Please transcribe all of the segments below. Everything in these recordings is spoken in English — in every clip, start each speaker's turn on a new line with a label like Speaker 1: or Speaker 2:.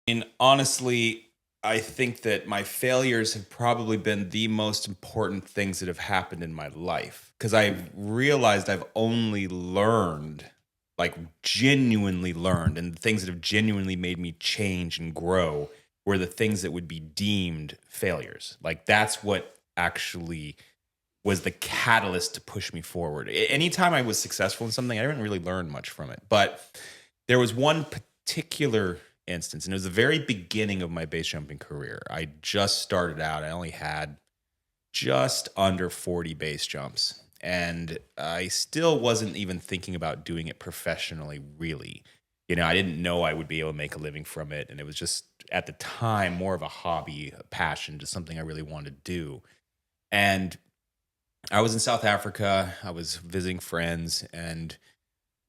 Speaker 1: And honestly, I think that my failures have probably been the most important things that have happened in my life because I've realized I've only learned, like genuinely learned, and the things that have genuinely made me change and grow were the things that would be deemed failures. Like that's what actually was the catalyst to push me forward. Anytime I was successful in something, I didn't really learn much from it. But there was one particular instance, and it was the very beginning of my base jumping career. I just started out. I only had just under 40 base jumps, and I still wasn't even thinking about doing it professionally, really. I didn't know I would be able to make a living from it, and it was just, at the time, more of a hobby, a passion, just something I really wanted to do. And I was in South Africa. I was visiting friends, and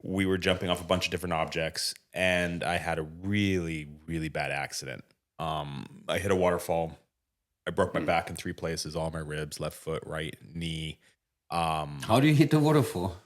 Speaker 1: we were jumping off a bunch of different objects, and I had a really, really bad accident. I hit a waterfall. I broke my back in 3 places, all my ribs, left foot, right knee.
Speaker 2: How do you hit the waterfall?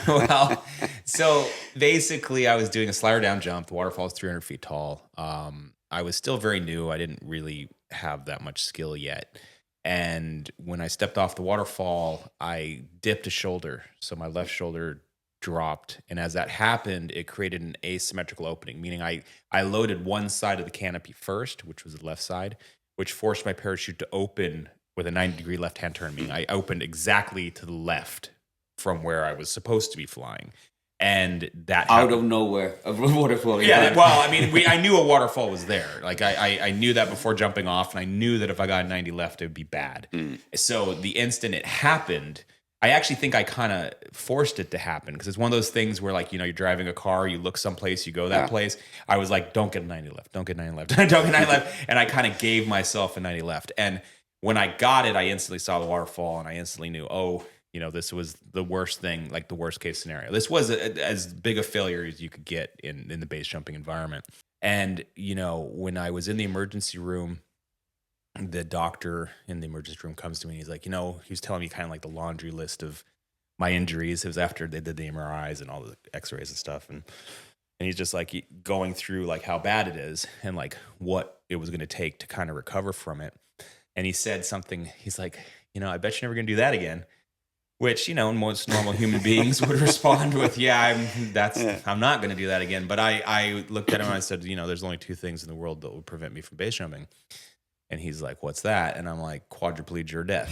Speaker 1: Well, so basically I was doing a slider down jump. The waterfall is 300 feet tall. I was still very new. I didn't really have that much skill yet. And when I stepped off the waterfall, I dipped a shoulder. So my left shoulder dropped. And as that happened, it created an asymmetrical opening, meaning I loaded one side of the canopy first, which was the left side, which forced my parachute to open with a 90-degree left-hand turn, meaning I opened exactly to the left from where I was supposed to be flying. And that
Speaker 2: out of nowhere, a waterfall.
Speaker 1: Yeah, well, I mean, I knew a waterfall was there. Like I knew that before jumping off, and I knew that if I got 90 left, it would be bad. So the instant it happened, I actually think I kind of forced it to happen because it's one of those things where, like, you're driving a car, you look someplace, you go that place. I was like, don't get a 90 left, don't get 90 left, don't get 90 left, and I kind of gave myself a 90 left. And when I got it, I instantly saw the waterfall, and I instantly knew, this was the worst thing, like the worst case scenario. This was as big a failure as you could get in the base jumping environment. And, when I was in the emergency room, the doctor in the emergency room comes to me and he's like, he was telling me kind of like the laundry list of my injuries. It was after they did the MRIs and all the x-rays and stuff. And he's just like going through like how bad it is and like what it was going to take to kind of recover from it. And he said something, he's like, I bet you're never going to do that again. Which, most normal human beings would respond with, I'm not going to do that again. But I looked at him and I said, there's only 2 things in the world that would prevent me from base jumping. And he's like, what's that? And I'm like, quadriplegia or death.